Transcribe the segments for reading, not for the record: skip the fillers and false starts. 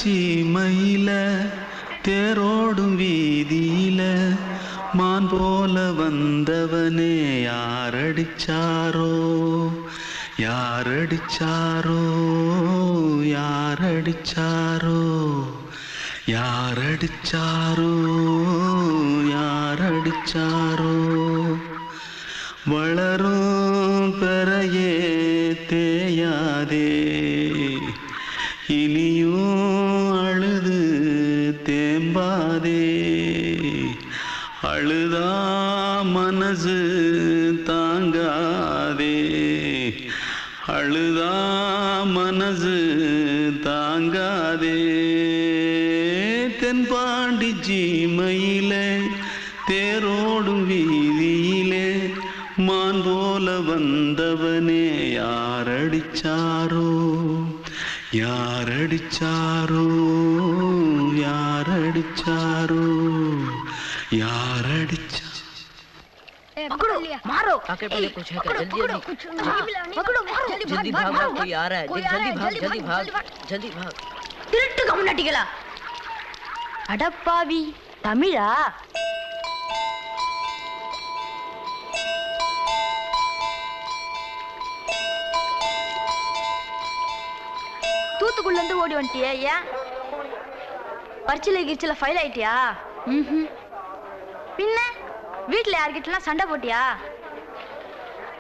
சீமையில தேரோடும் வீதியில மான் போல வந்தவனே யாரடிச்சாரோ யாரடிச்சாரோ யாரடிச்சாரோ யாரடிச்சாரோ யாரடிச்சாரோ வளரும் பெறையே தேயாதே இனியும் அழுது தேம்பாதே அழுதா மனசு தாங்காதே அழுதா மனசு தாங்காதே தென்பாண்டி சீமையிலே தேரோடும் வீதியிலே மான் போல வந்தவனே யாரடிச்சாரோ யாரடிச்சாரோ யாரடிச்சாரோ यारडिचा पकड़ो मारो आके पहले कुछ है क्या जल्दी पकड़ो मारो जल्दी भाग कोई आ रहा है जल्दी भाग திருட்டு கம்முனட்டிகளா அடப்பாவி தமிழா தூத்துக்குள்ள இருந்து ஓடி வந்துட்டியா ஏன் பரிச்சையில கிரிச்சல ஃபைல் ஆயிட்டியா பின்ன வீட்ல யார்கிட்டலாம் சண்டை போட்டியா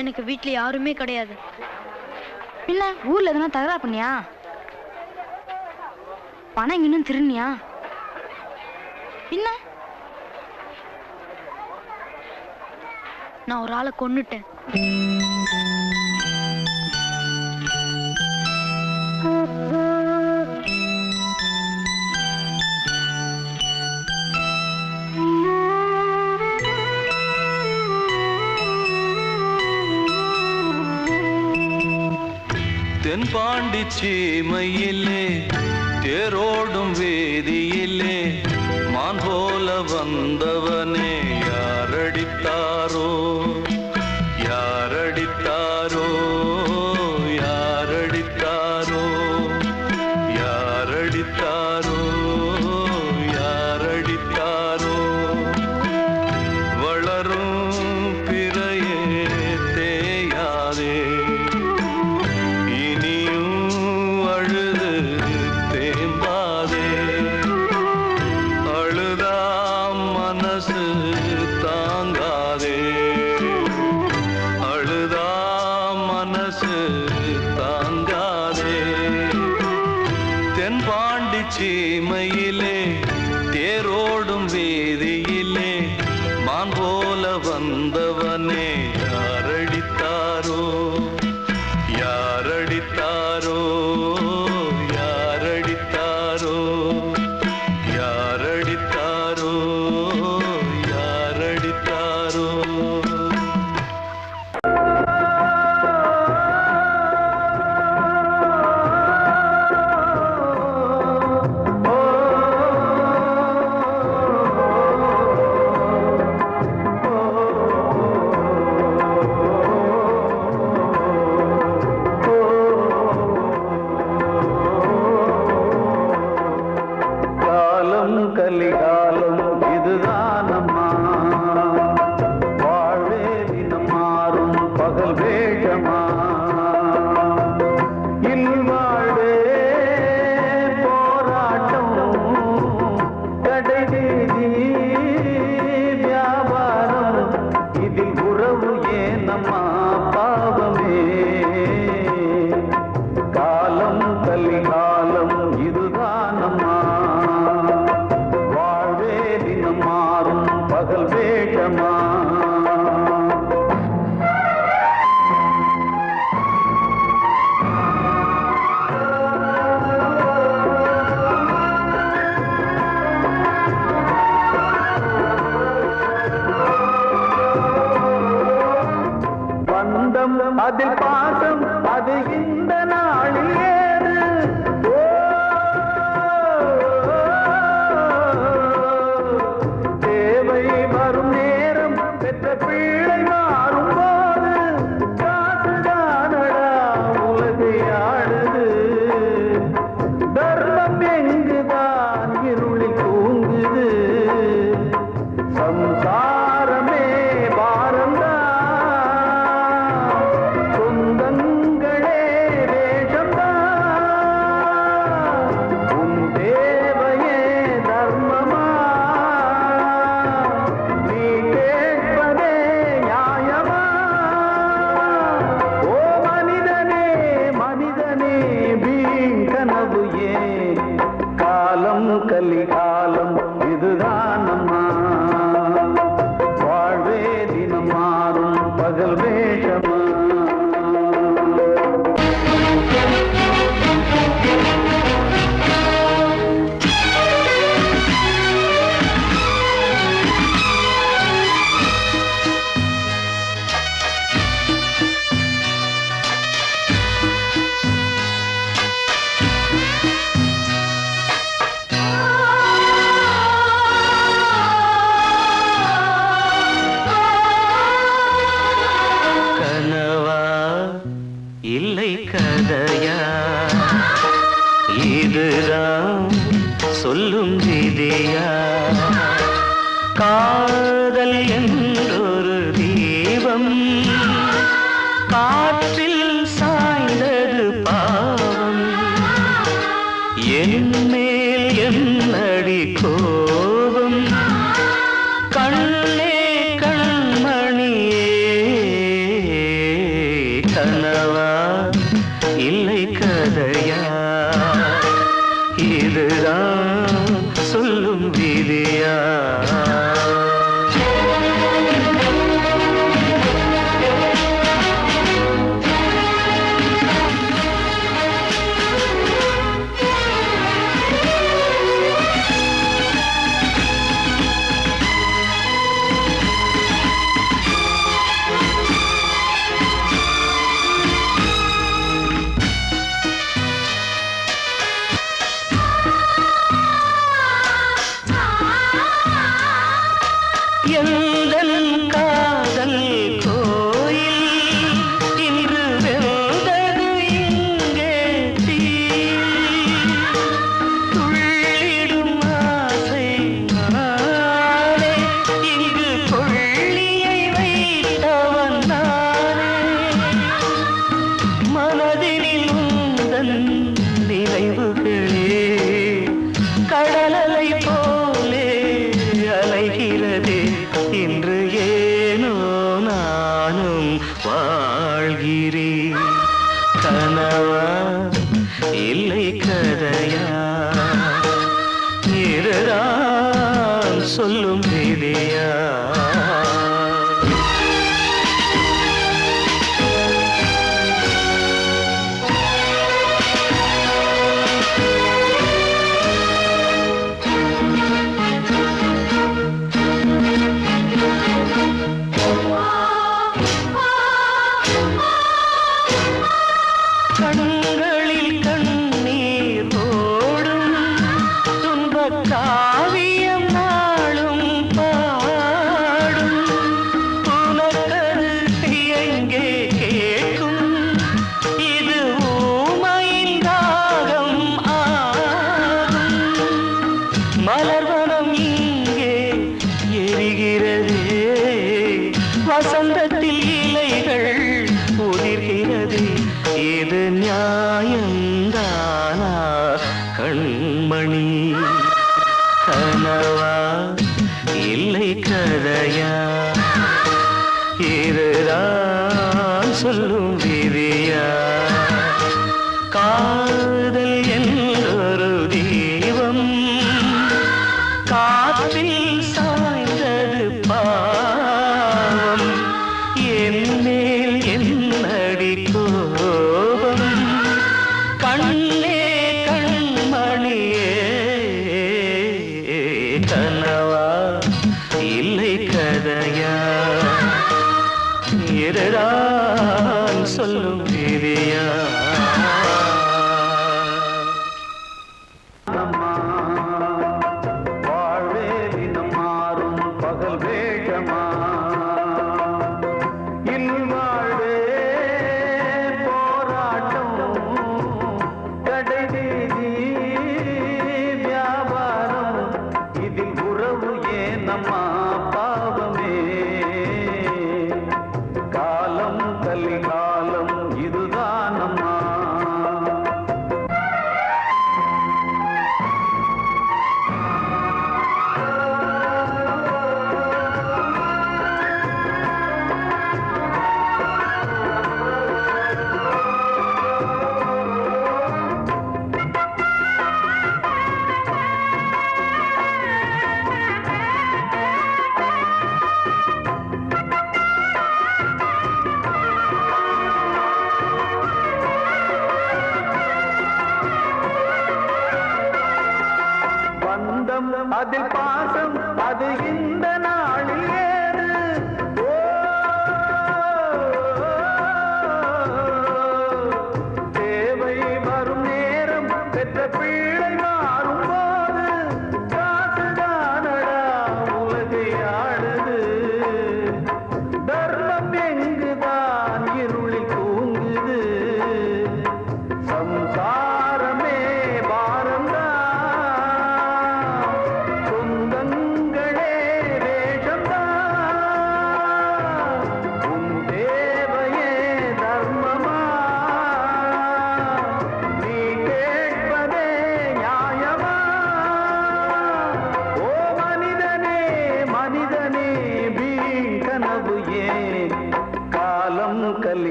எனக்கு வீட்ல யாருமே கிடையாது பின்ன ஊர்ல எதனா தகராறு பண்ணியா பணம் இன்னும் திருநியா பின்ன நான் ஒரு ஆளை கொன்னுட்டேன் தென்பாண்டி சீமையிலே தேரோடும் வேதியிலே மான் போல வந்தவனே யாரடித்தாரோ யாரடித்தாரோ யாரடித்தாரோ யாரடித்தாரோ யாரடித்தாரோ வளரும் பிறையே தேயாதே தென்பாண்டி சீமையிலே தேரோடும் வேதியிலே மான் போல வந்தவனே யாரடித்தாரோ யாரடித்தாரோ யாரடித்தாரோ யாரடித்தாரோ யாரடித்தாரோ கலிகாலம் இதுதானம்மா வாழ்வே தினம் மாறும் பகல் வேகமா இல்வாழ்வே போராட்டம் கடைவீதி வியாபாரம் இதில் உறவு ஏனம்மா பாவமே காலம் கலிகாலம் இதுதானம்மா மாறும் பகல் வேகமா பந்தம் அதில் பாசம் அது இந்த நாளில் ஏது பிள்ளை மாறும் போது காசுதானடா உலகை ஆடுது தர்மம் எங்கு காதல் என்றொரு தீபம் காற்றில் சாய்ந்தது பாவம் என் மேல் என்னடி கோபம் கண்ணே கண்மணியே கனவா இல்லை கதையா இதுதான் சொல்லும் விதியா எந்தன் காதல் கோயில் இன்று வெந்தது இங்கே தீ துள்ளிடும் ஆசை நானே இங்கு கொள்ளியை வைத்தவன் நானே மனதினில் உந்தன் நினைவுகளே கடலலை போலே அலைகிறதே இன்று ஏனோ நானும் வாழ்கிறேன் கனவா இல்லை கதையா இதுதான் சொல்லும் விதியா கண்களில் கண்ணீர் ஓடும் துன்பக் காவியம் நாளும் பாடும் உனக்கது எங்கே கேட்கும் இது ஊமையின் ராகம் ஆகும் மலர்வனம் இங்கே எரிகிறதே வசந்தத்தில் இலைகள் உதிர்கிறது இது நியாயந்தானா கண்மணி கனவா இல்லை கதையா இதுதான் சொல்லும் விதியா காதல் என்றொரு தீபம் காற்றில் சாய்ந்தது பாவம் என் மேல் என்னடி கோபம் கண்ணே கண்மணியே கனவா இல்லை கதையா இதுதான் சொல்லும் விதியா வாழ்வே தினம் மாறும் பகல் வேகமா இல்வாழ்வே போராட்டம் கடைவீதி வியாபாரம் இதில் உறவு ஏனம்மா பாவமே காலம் கலிகாலம் இதுதானம்மா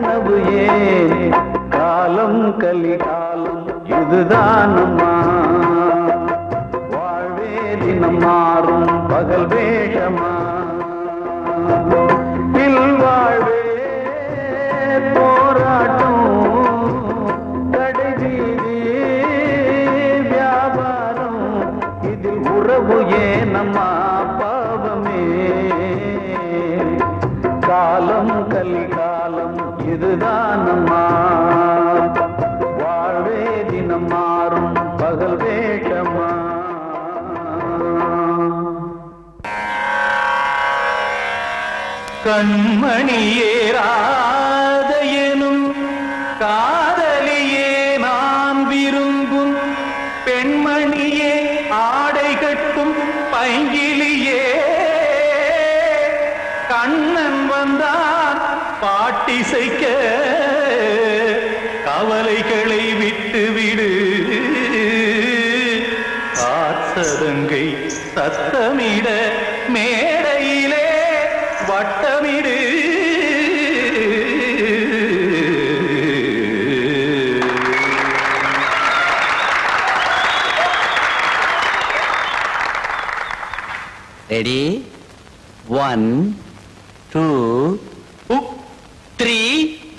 கனவு ஏன் காலம் கலிகாலம் இதுதானம்மா வாழ்வே தினம் மாறும் பகல் வேஷமா வாழ்வே போராட்டம் கடைவீதி வியாபாரம் இதில் உறவு ஏனம்மா பாவமே காலம் கலிகாலம் இதுதானம்மா வாழ்வே தினம் மாறும் பகல் வேஷமா கண்மணியேராத எனும் காதலியே நான் விரும்பும் பெண்மணியே ஆடை கட்டும் பைங்கிலியே கண்ணன் வந்தான் பாட்டிசைக்க கவலைகளை விட்டுவிடு காத்ததங்கை சத்தமிட மேடையிலே வட்டமிடு ரெடி 1 2 3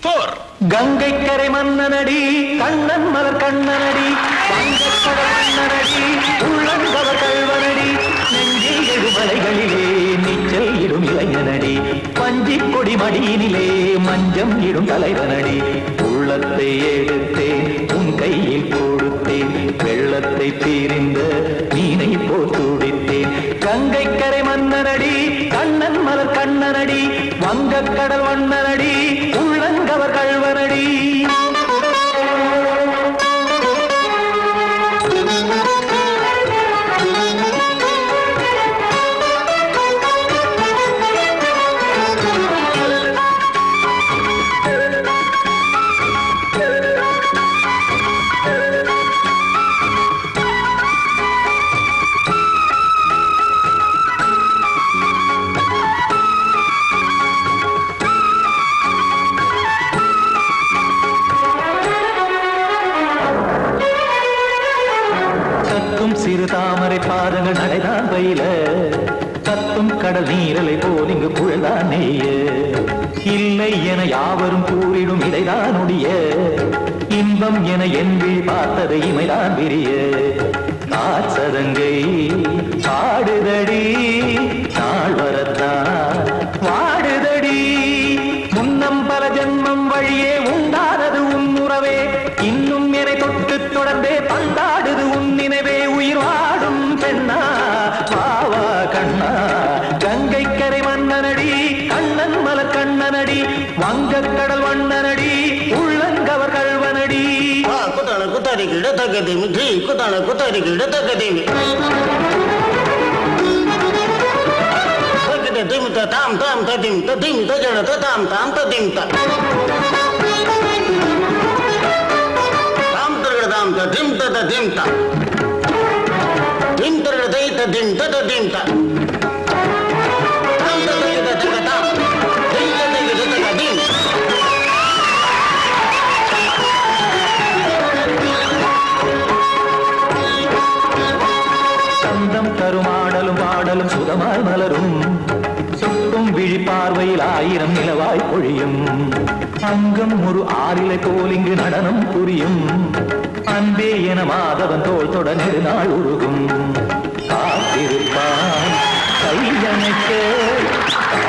4 கங்கை கரை மன்னனடி கண்ணன் மலர் கண்ணனடி வங்கக்கடல் மன்னனடி உள்ளங்கவர் கல்வனடி நெஞ்சில் எழுமலைகளிலே நீச்சல் இடும் இளைஞனடி பஞ்சி கொடி மடியினிலே மஞ்சம் இடும் தலைவனடி உள்ளத்தை எடுத்தேன் உன் கையில் கொடுத்தேன் வெள்ளத்தை பிரிந்த மீனை போல் துடித்தேன் கங்கை கரை மன்னனடி கண்ணன் மலர் கண்ணனடி வங்கக்கடல் வண்ணனடி உள்ளங்கவர் கல்வனடி சிறு தாமரை பாதங்கள் நடைதான் பயில கத்தும் கடல் நீரலை போல் இங்கு குழல்தான் நெய்ய இல்லை என யாவரும் கூறிடும் இடைதான் உடைய இன்பம் என என்பி பார்த்ததை இமைதான் விரிய காசதங்கை பாடுதடி நாள் வரத்தான் வாடுதடி முன்னம் பல ஜென்மம் வழியே உண்டானது உன் உறவே இன்னும் என்னை தொட்டு தொடர்ந்தே பந்தாடுது உன் நினைவே உயிர் வாடும் பெண்ணா பாவா கண்ணா கங்கை கரை மன்னனடி கண்ணன் மலர் கண்ணனடி வங்கக்கடல் வண்ணனடி உள்ளங்கவர் கல்வனடி குத்தான குத்தாரி கிட தக்கதேமி ஜி குத்தான குத்தாரி கிட தக்கதேமி திமித்த தாம் தாம் ததிமித்த திமித்த ஜட தாம் தாம் ததிமித்த தாம் தரகட தாம் ததிமித்த ததிமித்த திம் தரகட தைத்த திமித்த ததிமித்த தாம் தரகட தக்க தாம் தைத்த தைத்த தக்க திம் சந்தம் தருமாடலும் பாடலும் சுதமாய் மலரும் சொட்டும் விழி பார்வையில் ஆயிரம் நிலவாய் பொழியும் அங்கம் ஒரு ஆறிலை போல் இங்கு நடனம் புரியும் அன்பே என மாதவன் தோள் தொட நெடுநாள் உருகும் காத்திருப்பான் கையணைக்க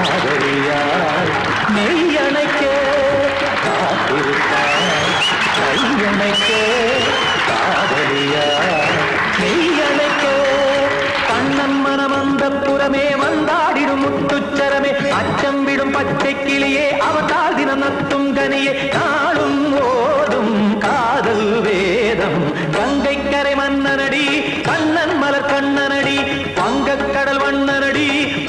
காதலியார் மெய்யணைக்க காத்திருப்பான் கையணைக்க காதலியார் மெய்யணைக்க கண்ணன் மனம் அந்த புறமே வந்தாடிடும் முத்துச்சரமே அச்சம் விடும் பச்சை கிளியே அவதால் தினம் நத்தும் கனியே நாளும் ஓடும் காதல் வேதம் கங்கை கரை மன்னனடி கண்ணன் மலர் கண்ணனடி வங்கக்கடல் வண்ணனடி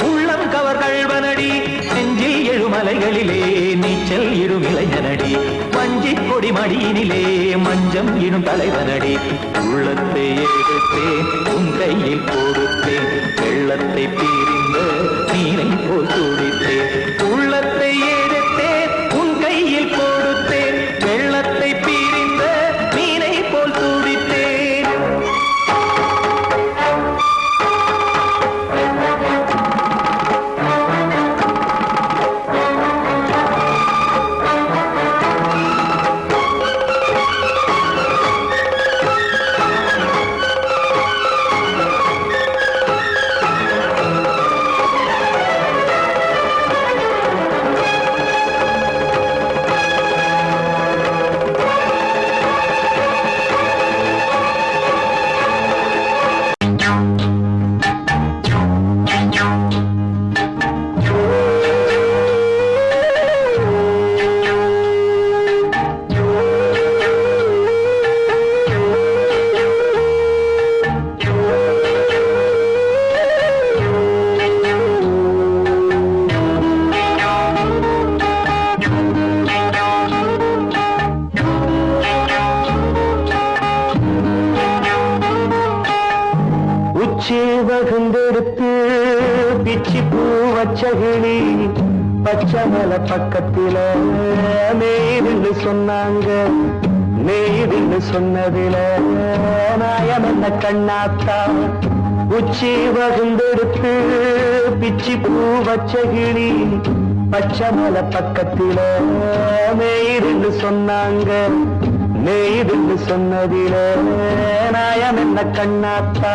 உள்ளம் கவர் கல்வனடி நெஞ்சில் எழுமலைகளிலே நீச்சல் இடும் இளைஞனடி வஞ்சி கொடி மடியினிலே மஞ்சம் இடும் தலைவனடி உள்ளத்தை எடுத்தேன் உன் கையில் கொடுத்தேன் வெள்ளத்தை பிரிந்த மீனை போல் துடித்தேன் உள்ளத்தை எடுத்தேன் உன் கையில் பிச்சி பூ வச்ச கிளி பச்சை மலை பக்கத்தில மேய்துன்னு சொன்னாங்க. மேய்துன்னு சொன்னதில நாயம் என்ன கண்ணாத்தா உச்சி வகுந்தெடுத்து பிச்சி பூ வச்ச கிளி பச்சை மலை பக்கத்தில மேய்துன்னு சொன்னாங்க. மேய்துன்னு சொன்னதில நாயம் என்ன கண்ணாத்தா.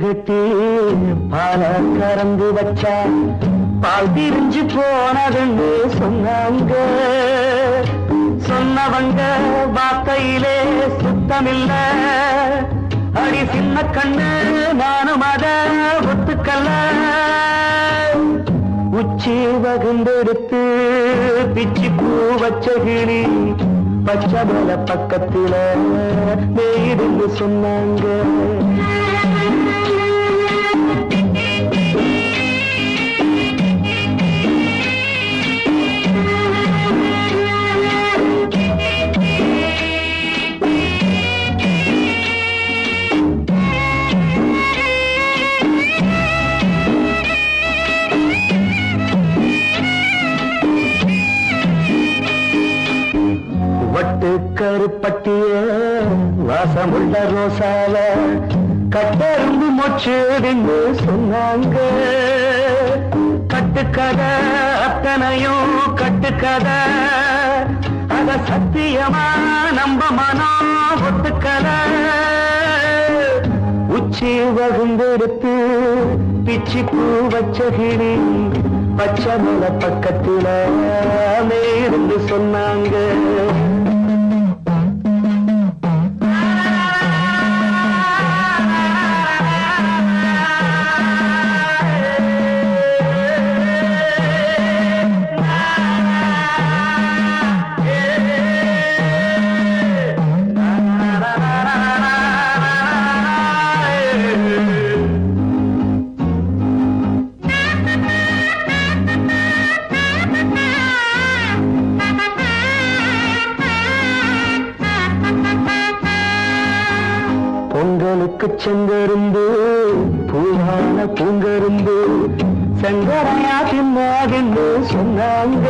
கட்டி பால கறந்து வச்சா பால் பிரிஞ்சு போனதுன்னு சொன்னாங்க. சொன்னவங்க வார்த்தையிலே சுத்தமில்ல. அடி சின்ன கண்ணு நானும் அத ஒத்துக்கல்ல. உச்சி வகுந்தெடுத்து பிச்சி பூ வச்ச கிளி பச்சை மலை பக்கத்தில மேய்துன்னு சொன்னாங்க. வட்டு கருப்பட்டிய வாசமுள்ள ரோசால கட்டெரும்பு மொச்சுடுன்னு சொன்னாங்க. கட்டுக்கதை அத்தனையும் கட்டுக்கதை, அத சத்தியமா நம்ப மனம் ஒத்துக்கதை. உச்சி வகுந்தெடுத்து பிச்சி பூ வச்ச கிளி பச்சை மலை பக்கத்தில மேய்ந்து சொன்னாங்க. பொங்கலுக்கு செங்கரும்பு பூவான பூங்கரும்பு சங்கரையா தின்னாகின்னு சொன்னாங்க.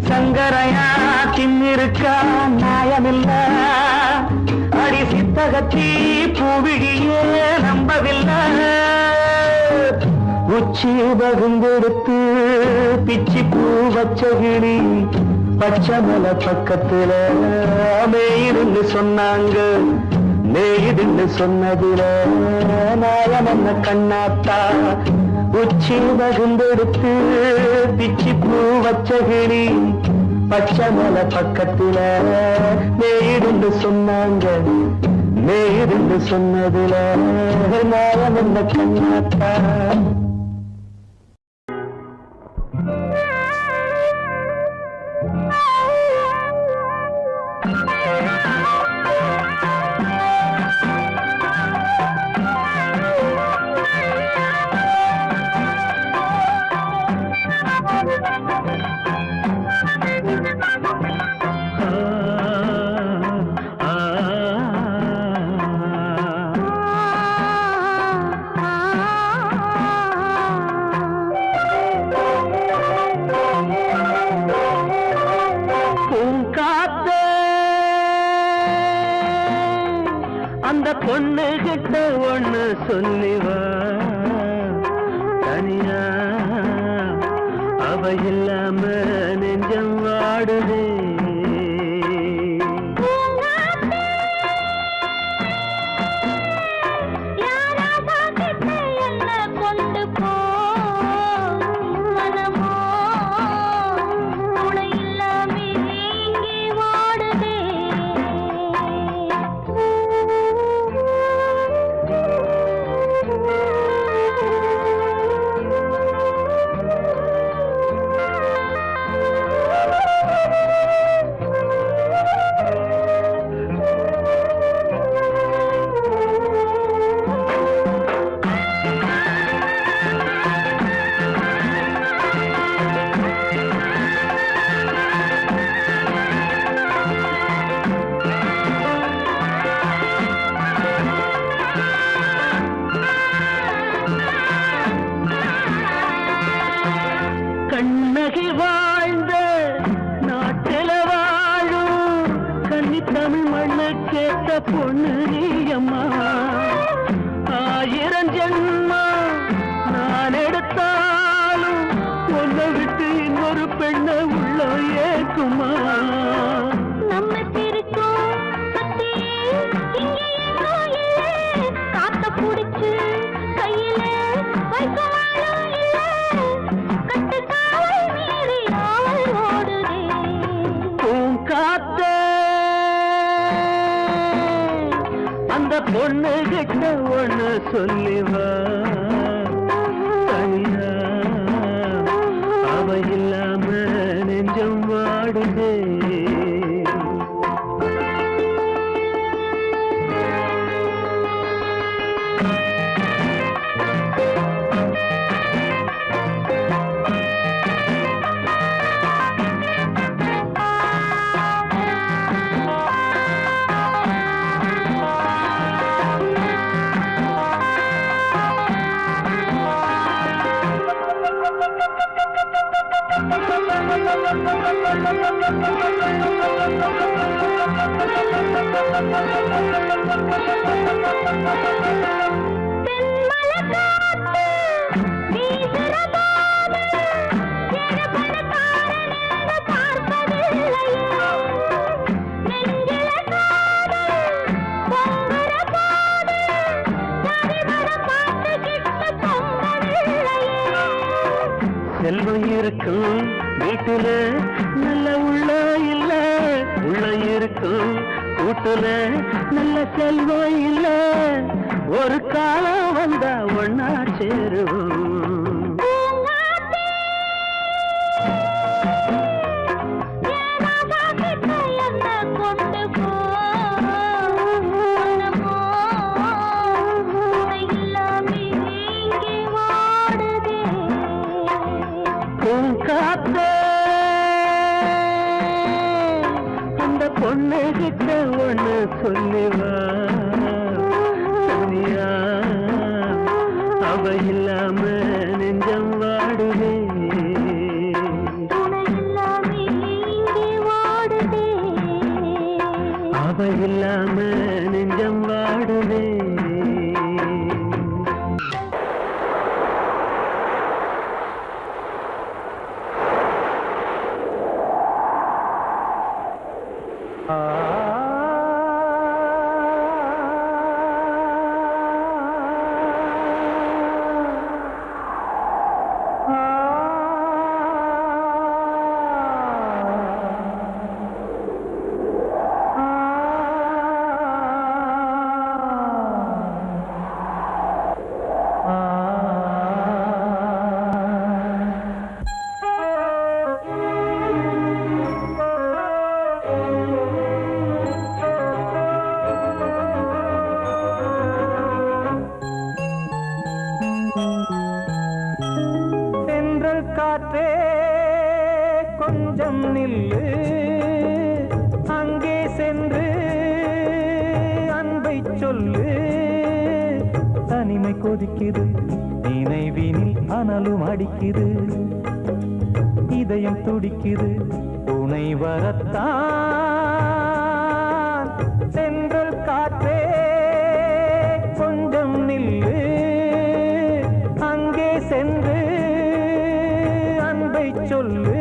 சங்கரையா தின்னிருக்கா நியாயமில்ல. அடி சித்தகத்தி பூவிழியே நம்பவில்லை. உச்சி வகுந்தெடுத்து பிச்சி பூ வச்ச கிளி பச்சை மலை பக்கத்தில மேய்துன்னு சொன்னாங்க. மேய்துன்னு சொன்னதில நாயம் என்ன கண்ணாத்தா. உச்சி வகுந்தெடுத்து பிச்சி பூ வச்ச கிளி பச்சை மலை பக்கத்தில மேய்துன்னு சொன்னாங்க. மேய்துன்னு சொன்னதில நாயம் என்ன கண்ணாத்தா. அந்த பொண்ணு கிட்ட ஒண்ணு சொல்லிவா தனியா, அவ இல்லாம நெஞ்சம் வாடுதே. தமிழ் மண்ணு கேட்ட பொண்ணு நீ அம்மா 1000 ஜென்மா நான் எடுத்தாலும் ஒன்னை விட்டு இன்னொரு பெண்ணை உள்ள ஏக்குமா நம்ம திருக்கும் காத்த புடிச்சு கையில வைக்கவாலும் இல்ல கட்டுக்காவல் மீறி ஆவல் ஓடுதே உன் காத்த அந்த பொண்ணு கிட்ட ஒண்ணு சொல்லிவா தனியா அவ இல்லாம நெஞ்சம் வாடுதே செல்வம் இருக்கும் வீட்டுல நல்ல உள்ள இல்ல உள்ள இருக்கும் கூட்டுல நல்ல செல்வம் இல்ல ஒரு காலம் வந்தா ஒன்னா சேருவோம் அந்த பொண்ணு கிட்ட ஒண்ணு சொல்லிவா சனியா அவ இல்லாம நெஞ்சம் வாடுதே அவ இல்லாம நெஞ்சம் வாடுதே காற்றே கொஞ்சம் நில்லு அங்கே சென்று அன்பை சொல்லு தனிமை கொதிக்குது நினைவினில் அனலும் அடிக்குது இதயம் துடிக்குது துணை வரத்தான் சென்றல் காற்றே கொஞ்சம் நில்லு அங்கே சென்று அன்பை சொல்லு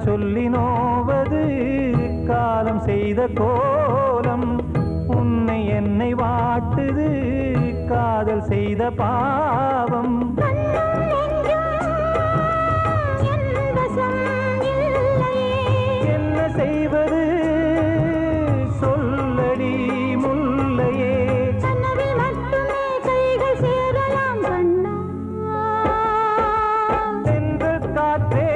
சொல்லி நோவது காலம் செய்த கோலம் உன்னை என்னை வாட்டுது காதல் செய்த பாவம் என்ன செய்வது சொல்லடி முல்லையே சென்று காற்றே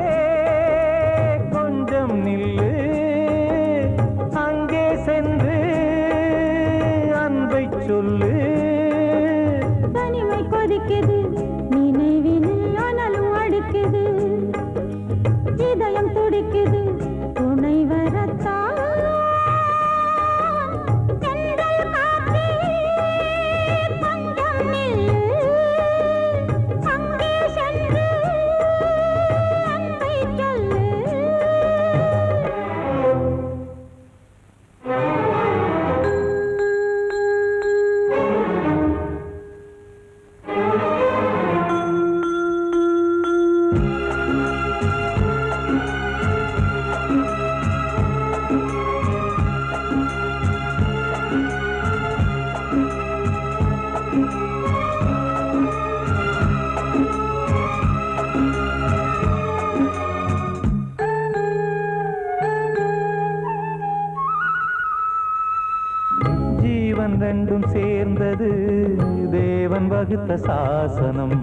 வகுத்த சாசனம்.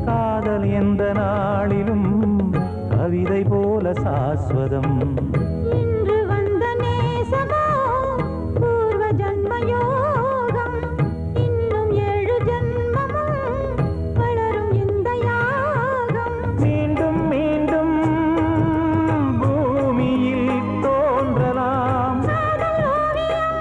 காதல் எந்த நாளிலும் கவிதை போல சாஸ்வதம். இன்று வந்த நேசமோ பூர்வ ஜன்மயோகம். இன்னும் 7 ஜன்மமும் வளரும் இந்த யாகம். மீண்டும் மீண்டும் பூமியில் தோன்றலாம். காதல் ஓவியம்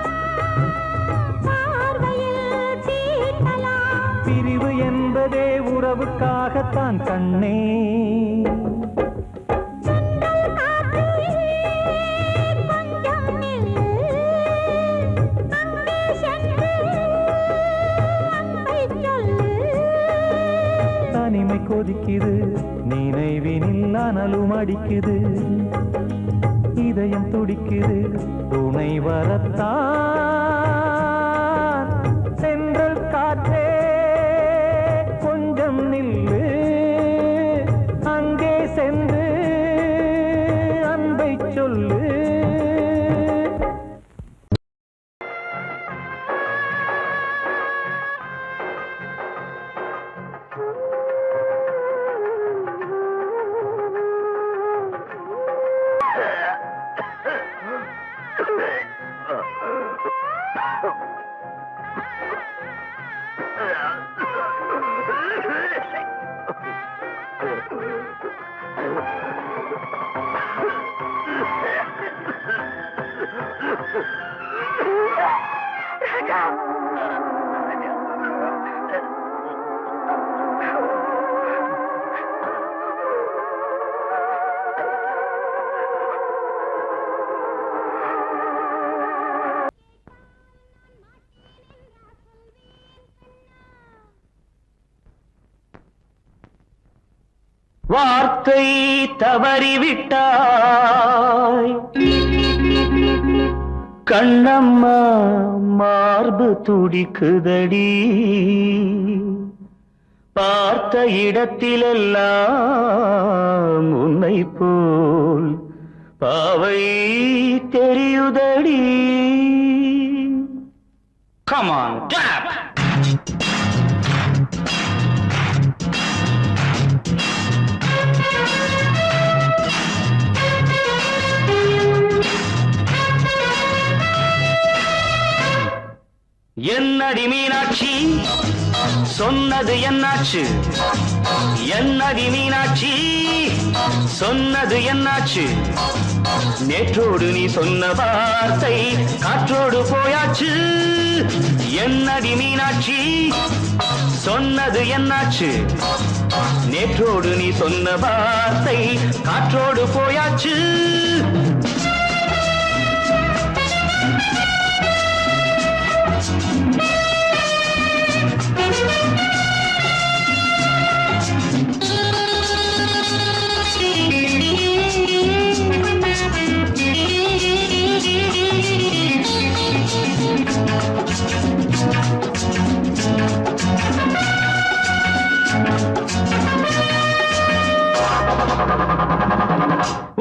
பார்வையில் தீட்டலாம். பிரிவு என்பதே உறவுக்காகத்தான் கண்ணே. தனிமை கொதிக்குது, நினைவினில் அனலும் அடிக்குது. இதயம் துடிக்குது, துணை வரத்தான். சென்றல் காற்றே கொஞ்சம் நில்லு, அங்கே சென்று அன்பை சொல்லு. வார்த்தை தவறிவிட்டாய் கண்ணம்மா, மார்பு துடிக்குதடி. பார்த்த இடத்திலெல்லாம் உன்னை போல் பாவை தெரியுதடி. Come on, clap! என்னடி மீனாட்சி சொன்னது என்னாச்சு? என்னடி மீனாட்சி சொன்னது என்னாச்சு? நேற்றோடு நீ சொன்ன வார்த்தை காற்றோடு போயாச்சு. என்னடி மீனாட்சி சொன்னது என்னாச்சு? நேற்றோடு நீ சொன்ன வார்த்தை காற்றோடு போயாச்சு.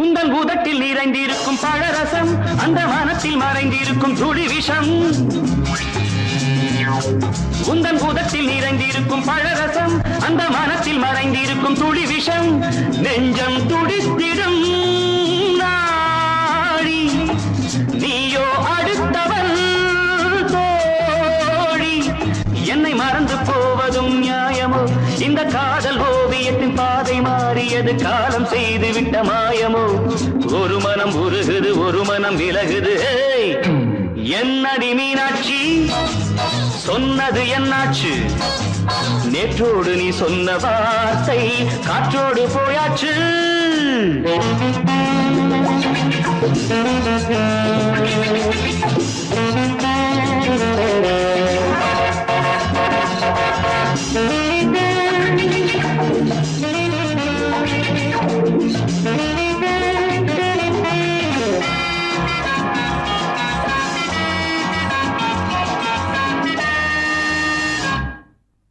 உந்தன் உதட்டில் நிறைந்திருக்கும் பழரசம், அந்த மனத்தில் மறைந்திருக்கும் துளி விஷம். உந்தன் உதட்டில் நிறைந்திருக்கும் பழரசம், அந்த மனத்தில் மறைந்திருக்கும் துளி விஷம். நெஞ்சம் துடித்திடும் நாடி, நீயோ அடுத்தவள் தோழி. என்னை மறந்து போவதும் நியாயமோ? இந்த காதல் ஓவியத்தின் பாதை மாறியது, காலம் செய்து விட்ட மாயமோ? ஒரு மனம் உருகுது, ஒரு மனம் விலகுது. என்னடி மீனாட்சி சொன்னது என்னாச்சு? நேற்றோடு நீ சொன்ன வார்த்தை காற்றோடு போயாச்சு.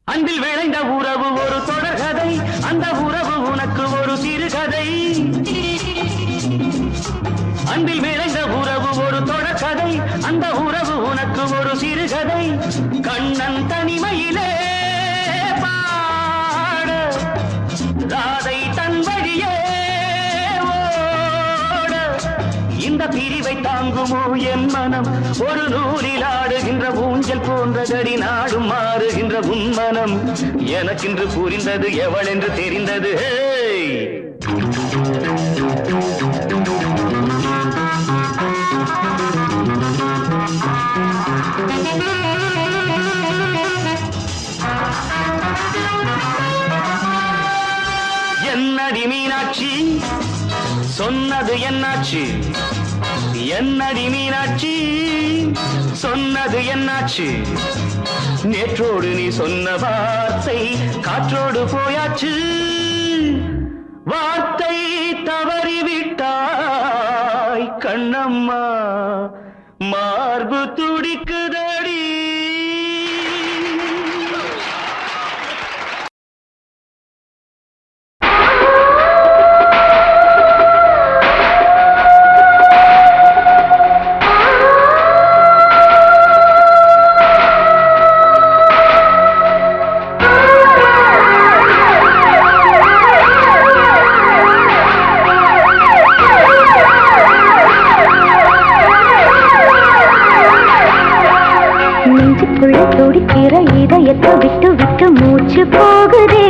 அன்பில் விளைந்த உறவு ஒரு தொடர்கதை, அந்த உறவு உனக்கு ஒரு சிறுகதை. அன்பில் விளைந்த உறவு ஒரு தொடர்கதை, அந்த உறவு உனக்கு ஒரு சிறுகதை. கண்ணன் தனிமையிலே பிரிவை தாங்குமோ என் மனம் ஒரு நூலில் ஆடுகின்ற ஊஞ்சல் போன்றதடி நாடும் மாறுகின்ற உன்மனம் எனக்கென்று புரிந்தது எவள் என்று தெரிந்தது என்னடி மீனாட்சி சொன்னது என்னாச்சு என்னடி மீனாட்சி சொன்னது என்னாச்சு நேற்றோடு நீ சொன்ன வார்த்தை காற்றோடு போயாச்சு வார்த்தை தவறிவிட்டாய் கண்ணம்மா மார்பு துடிக்குதடி துடிக்கிற இதயத்தை விட்டு விட்டு மூச்சு போகுதே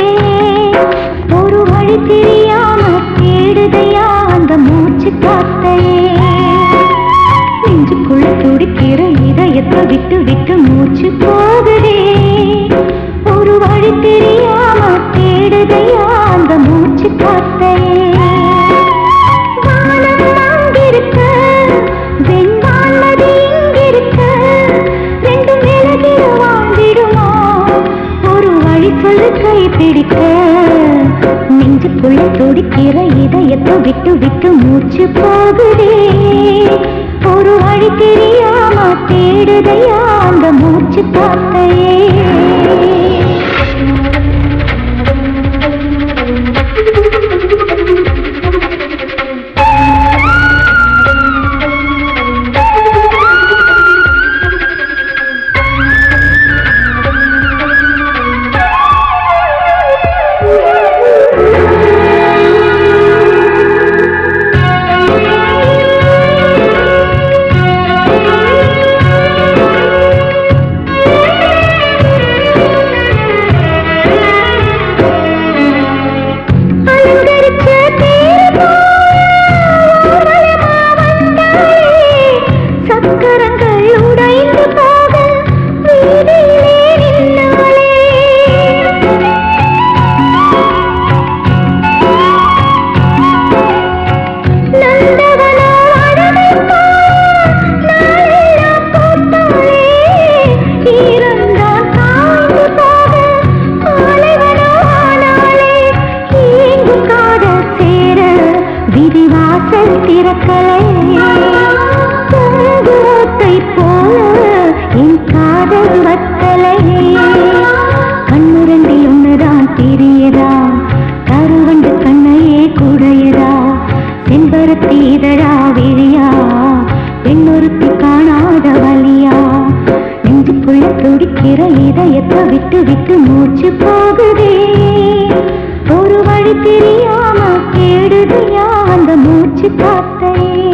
ஒரு வழி தெரியாம தேடுதையா அந்த மூச்சு காத்தையே நெஞ்சுக்குள்ள துடிக்கிற இதயத்தை விட்டு விட்டு மூச்சு போகுதே ஒரு வழி தெரியாம தேடுதையா அந்த மூச்சு காத்தையே கை பிடிக்க நெஞ்சுக்குள்ள துடிக்கிற இதயத்தை விட்டு விட்டு மூச்சு போகுதே ஒரு வழி தெரியாம தேடுதையா அந்த மூச்சு காத்தையே இதயத்தை விட்டு விட்டு மூச்சு போகுதே ஒரு வழி தெரியாம தேடுதையா அந்த மூச்சு காத்தையே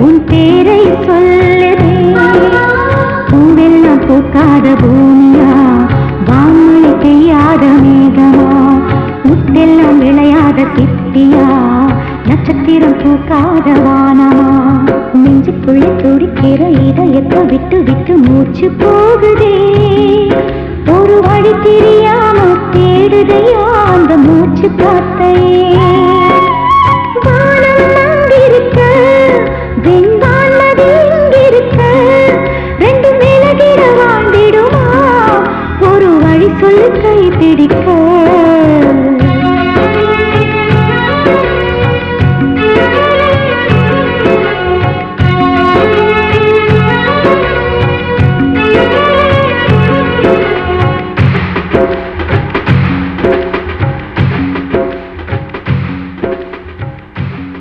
உன் பேரை சொல்லுதே இல்லாத பூமியா வான்மழை பெய்யாத மேகமா முத்தெல்லாம் விளையாத சிப்பியா நட்சத்திரம் பூக்காத வானமா நெஞ்சுக்குள்ளே துடிக்கிற இதயத்தை விட்டு விட்டு மூச்சு போகுதே ஒரு வழி தெரியாம தேடுதையா அந்த மூச்சு காத்தையே வானம் அங்கிருக்க வெண்வான்மதி இங்கிருக்க ரெண்டு விலகிட வாழ்ந்திடுமா ஒரு வழி சொல்லு கை பிடிக்க